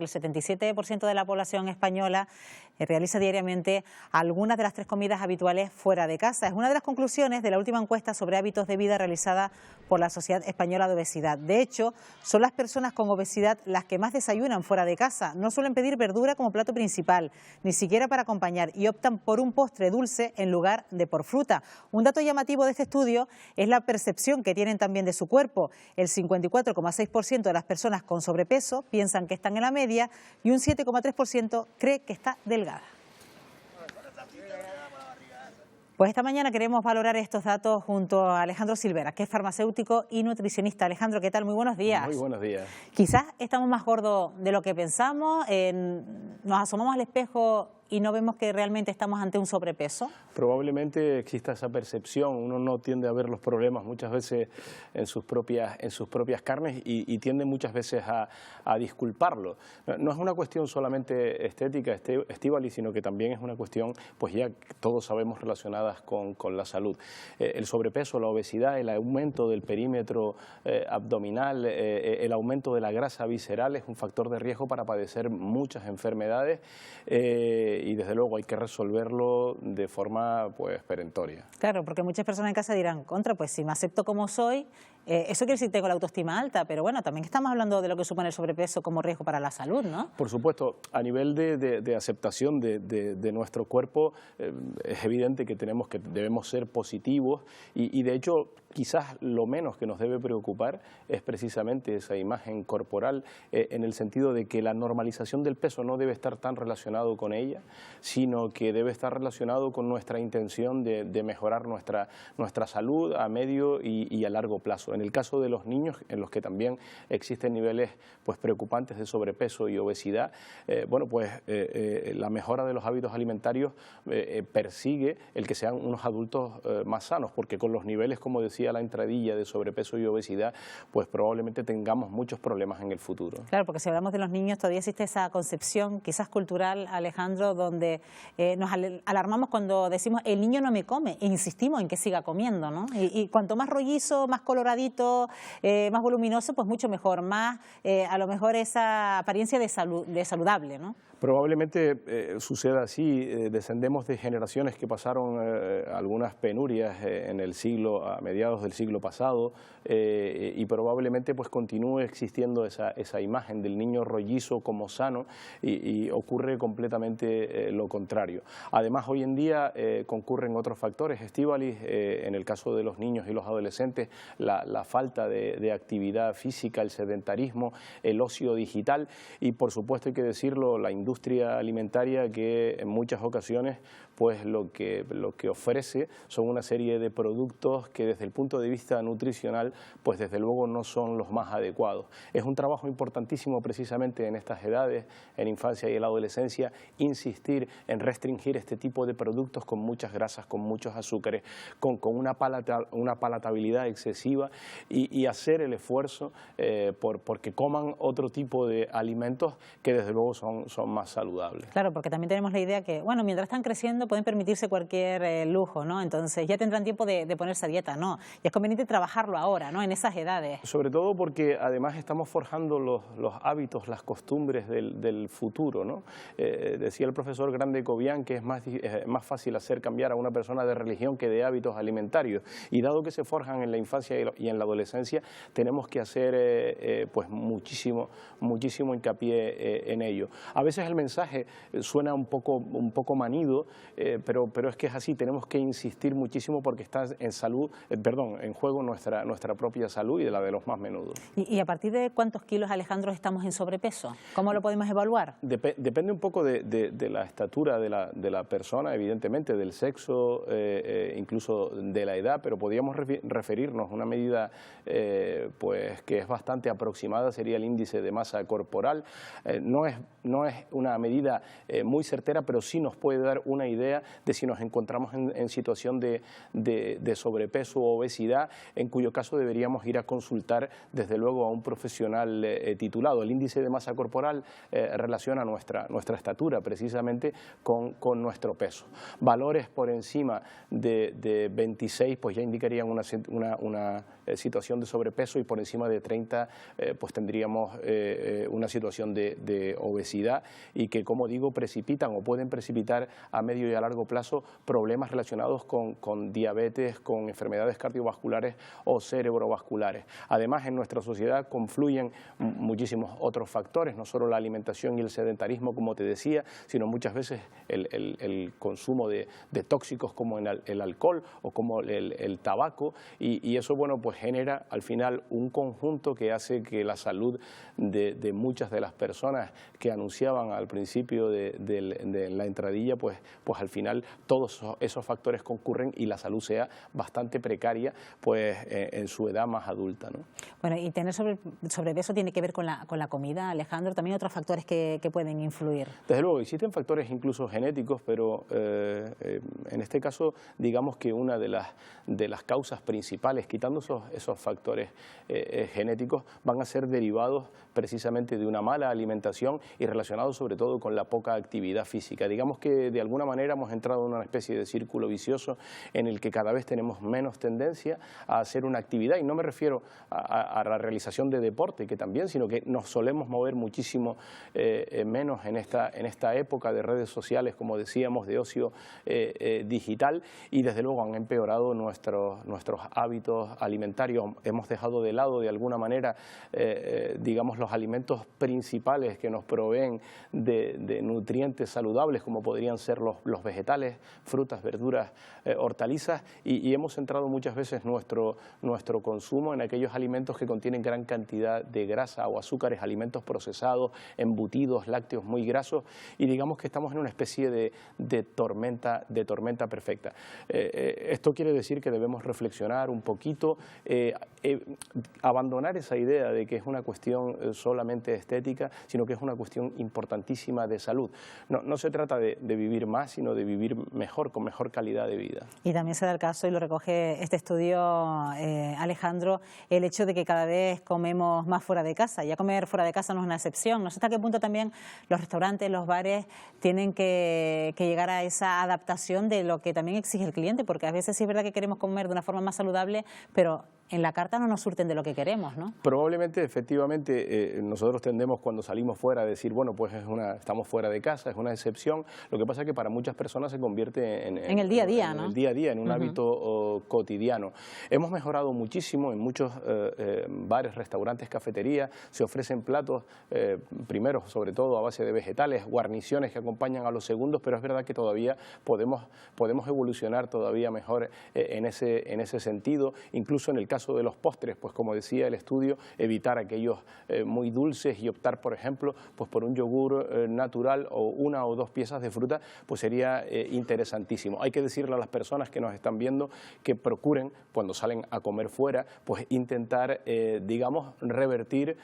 El 77% de la población española realiza diariamente algunas de las 3 comidas habituales fuera de casa. Es una de las conclusiones de la última encuesta sobre hábitos de vida realizada por la Sociedad Española de Obesidad. De hecho, son las personas con obesidad las que más desayunan fuera de casa. No suelen pedir verdura como plato principal, ni siquiera para acompañar, y optan por un postre dulce en lugar de por fruta. Un dato llamativo de este estudio es la percepción que tienen también de su cuerpo. El 54,6% de las personas con sobrepeso piensan que están en la media y un 7,3% cree que está delgada. Pues esta mañana queremos valorar estos datos junto a Alejandro Silvera, que es farmacéutico y nutricionista. Alejandro, ¿qué tal? Muy buenos días. Muy buenos días. Quizás estamos más gordos de lo que pensamos, nos asomamos al espejo y no vemos que realmente estamos ante un sobrepeso. Probablemente exista esa percepción, uno no tiende a ver los problemas muchas veces en sus propias carnes y tiende muchas veces a disculparlo. No es una cuestión solamente estética, Estíbaliz, sino que también es una cuestión, pues ya todos sabemos, relacionadas con la salud. El sobrepeso, la obesidad, el aumento del perímetro abdominal, el aumento de la grasa visceral es un factor de riesgo para padecer muchas enfermedades y desde luego hay que resolverlo de forma pues perentoria. Claro, porque muchas personas en casa dirán, pues si me acepto como soy, eso quiere decir que tengo la autoestima alta, pero bueno, también estamos hablando de lo que supone el sobrepeso como riesgo para la salud, ¿no? Por supuesto, a nivel de aceptación de nuestro cuerpo, es evidente que debemos ser positivos y de hecho quizás lo menos que nos debe preocupar es precisamente esa imagen corporal, en el sentido de que la normalización del peso no debe estar tan relacionado con ella, sino que debe estar relacionado con nuestra intención de mejorar nuestra salud a medio y a largo plazo. En el caso de los niños, en los que también existen niveles pues preocupantes de sobrepeso y obesidad, la mejora de los hábitos alimentarios persigue el que sean unos adultos más sanos, porque con los niveles, como decía la entradilla, de sobrepeso y obesidad, pues probablemente tengamos muchos problemas en el futuro. Claro, porque si hablamos de los niños todavía existe esa concepción quizás cultural, Alejandro, donde nos alarmamos cuando decimos el niño no me come e insistimos en que siga comiendo, ¿no? Y cuanto más rollizo, más coloradito, más voluminoso, pues mucho mejor, más a lo mejor esa apariencia de saludable, ¿no? Probablemente suceda así. Descendemos de generaciones que pasaron algunas penurias a mediados del siglo pasado, y probablemente pues continúe existiendo esa imagen del niño rollizo como sano y ocurre completamente lo contrario. Además, hoy en día concurren otros factores, Estíbaliz, en el caso de los niños y los adolescentes, la falta de actividad física, el sedentarismo, el ocio digital y, por supuesto, hay que decirlo, la industria alimentaria, que en muchas ocasiones pues lo que ofrece son una serie de productos que desde el punto de vista nutricional pues desde luego no son los más adecuados. Es un trabajo importantísimo precisamente en estas edades, en infancia y en la adolescencia, insistir en restringir este tipo de productos con muchas grasas, con muchos azúcares, con una palatabilidad excesiva y hacer el esfuerzo porque coman otro tipo de alimentos que desde luego son más saludables. Claro, porque también tenemos la idea que, bueno, mientras están creciendo pueden permitirse cualquier lujo, ¿no? Entonces ya tendrán tiempo de ponerse a dieta, ¿no? Y es conveniente trabajarlo ahora, ¿no? En esas edades. Sobre todo porque además estamos forjando los hábitos, las costumbres del futuro, ¿no? Decía el profesor Grande Cobian que es más fácil hacer cambiar a una persona de religión que de hábitos alimentarios. Y dado que se forjan en la infancia y en la adolescencia, tenemos que hacer pues muchísimo hincapié en ello. A veces el mensaje suena un poco manido, pero es que es así, tenemos que insistir muchísimo porque está en juego nuestra propia salud y de la de los más menudos. ¿Y a partir de cuántos kilos, Alejandro, estamos en sobrepeso? ¿Cómo lo podemos evaluar? Depende un poco de la estatura de la persona, evidentemente, del sexo, incluso de la edad, pero podríamos referirnos a una medida pues que es bastante aproximada, sería el índice de masa corporal. No es una medida muy certera, pero sí nos puede dar una idea de si nos encontramos en situación de sobrepeso o obesidad, en cuyo caso deberíamos ir a consultar desde luego a un profesional titulado. El índice de masa corporal relaciona nuestra estatura precisamente con nuestro peso. Valores por encima de 26 pues ya indicarían una situación de sobrepeso, y por encima de 30 pues tendríamos una situación de obesidad, y que, como digo, precipitan o pueden precipitar a medio y a largo plazo problemas relacionados con diabetes, con enfermedades cardiovasculares o cerebrovasculares. Además, en nuestra sociedad confluyen muchísimos otros factores, no solo la alimentación y el sedentarismo, como te decía, sino muchas veces el consumo de tóxicos como el alcohol o como el tabaco, y eso, bueno, pues genera al final un conjunto que hace que la salud de muchas de las personas que anunciaban al principio de la entradilla, pues al final todos esos factores concurren y la salud sea bastante precaria, pues en su edad más adulta, ¿no? Bueno, y tener sobrepeso tiene que ver con la comida, Alejandro, también otros factores que pueden influir. Desde luego, existen factores incluso genéticos, pero en este caso, digamos que una de las causas principales, quitando esos factores genéticos, van a ser derivados precisamente de una mala alimentación y relacionados sobre todo con la poca actividad física. Digamos que de alguna manera hemos entrado en una especie de círculo vicioso en el que cada vez tenemos menos tendencia a hacer una actividad, y no me refiero a la realización de deporte, que también, sino que nos solemos mover muchísimo menos en esta época de redes sociales, como decíamos, de ocio digital, y desde luego han empeorado nuestros hábitos alimentarios. Hemos dejado de lado de alguna manera, digamos, los alimentos principales que nos proveen de nutrientes saludables, como podrían ser los vegetales, frutas, verduras, hortalizas, y hemos centrado muchas veces nuestro consumo en aquellos alimentos que contienen gran cantidad de grasa o azúcares, alimentos procesados, embutidos, lácteos muy grasos, y digamos que estamos en una especie de tormenta perfecta. Esto quiere decir que debemos reflexionar un poquito, abandonar esa idea de que es una cuestión solamente estética, sino que es una cuestión importantísima de salud. No se trata de vivir más, sino de vivir mejor, con mejor calidad de vida. Y también se da el caso, y lo recoge este estudio, Alejandro, el hecho de que cada vez comemos más fuera de casa. Ya comer fuera de casa no es una excepción. No sé hasta qué punto también los restaurantes, los bares tienen que llegar a esa adaptación de lo que también exige el cliente, porque a veces sí es verdad que queremos comer de una forma más saludable, pero en la carta no nos surten de lo que queremos, ¿no? Probablemente, efectivamente, nosotros tendemos cuando salimos fuera a decir, bueno, pues estamos fuera de casa, es una excepción. Lo que pasa es que para muchas personas se convierte en el día a día, ¿no? En el día a día, en un hábito cotidiano. Hemos mejorado muchísimo en muchos bares, restaurantes, cafeterías. Se ofrecen platos, primero, sobre todo a base de vegetales, guarniciones que acompañan a los segundos, pero es verdad que todavía podemos evolucionar todavía mejor en ese sentido. Incluso en el caso de los postres, pues como decía el estudio, evitar aquellos muy dulces y optar, por ejemplo, pues por un yogur natural o una o dos piezas de fruta, pues sería interesantísimo. Hay que decirle a las personas que nos están viendo que procuren, cuando salen a comer fuera, pues intentar, digamos, revertir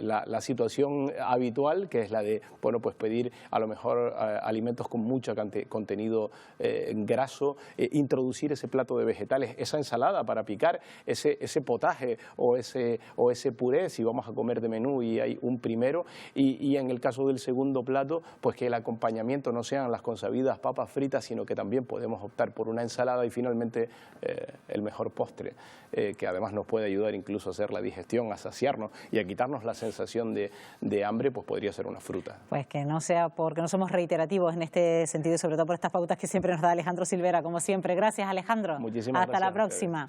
la situación habitual, que es la de, bueno, pues pedir a lo mejor alimentos con mucho contenido graso, introducir ese plato de vegetales, esa ensalada para picar, ese potaje o ese puré, si vamos a comer de menú y hay un primero, y en el caso del segundo plato, pues que el acompañamiento no sean las consabidas papas fritas, sino que también podemos optar por una ensalada, y finalmente el mejor postre, que además nos puede ayudar incluso a hacer la digestión, a saciarnos y a quitarnos la sensación de hambre, pues podría ser una fruta. Pues que no sea porque no somos reiterativos en este sentido, y sobre todo por estas pautas que siempre nos da Alejandro Silvera, como siempre. Gracias, Alejandro. Muchísimas gracias. Hasta la próxima.